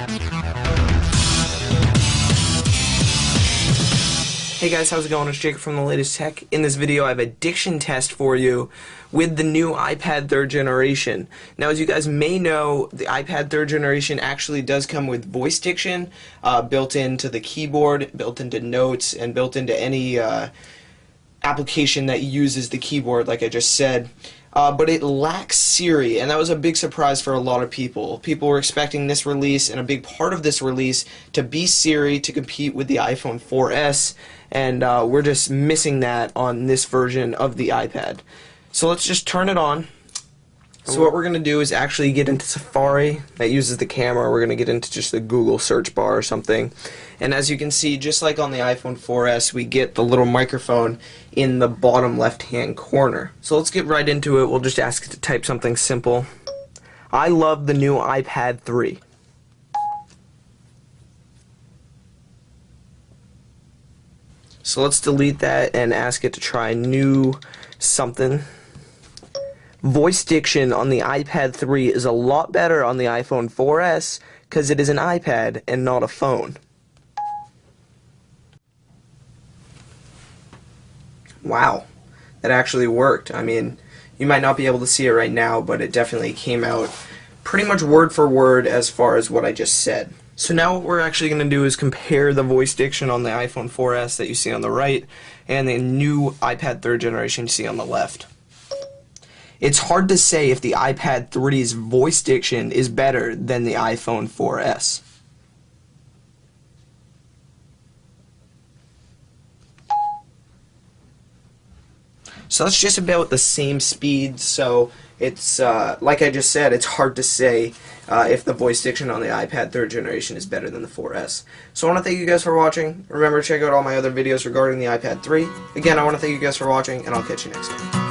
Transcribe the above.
Hey guys, how's it going? It's Jacob from The Latest Tech. In this video I have a diction test for you with the new iPad 3rd generation. Now, as you guys may know, the iPad 3rd generation actually does come with voice diction built into the keyboard, built into notes, and built into any application that uses the keyboard, like I just said. But it lacks Siri, and that was a big surprise for a lot of people. People were expecting this release, and a big part of this release, to be Siri to compete with the iPhone 4S, and we're just missing that on this version of the iPad. So let's just turn it on. So what we're going to do is actually get into Safari, that uses the camera. We're going to get into just the Google search bar or something. And as you can see, just like on the iPhone 4S, we get the little microphone in the bottom left-hand corner. So let's get right into it. We'll just ask it to type something simple. I love the new iPad 3. So let's delete that and ask it to try new something. Voice diction on the iPad 3 is a lot better on the iPhone 4S because it is an iPad and not a phone. Wow, that actually worked. I mean, you might not be able to see it right now, but it definitely came out pretty much word for word as far as what I just said. So now what we're actually going to do is compare the voice diction on the iPhone 4S that you see on the right and the new iPad 3rd generation you see on the left. It's hard to say if the iPad 3's voice diction is better than the iPhone 4S. So that's just about the same speed, so it's, like I just said, it's hard to say if the voice diction on the iPad 3rd generation is better than the 4S. So I want to thank you guys for watching. Remember to check out all my other videos regarding the iPad 3. Again, I want to thank you guys for watching, and I'll catch you next time.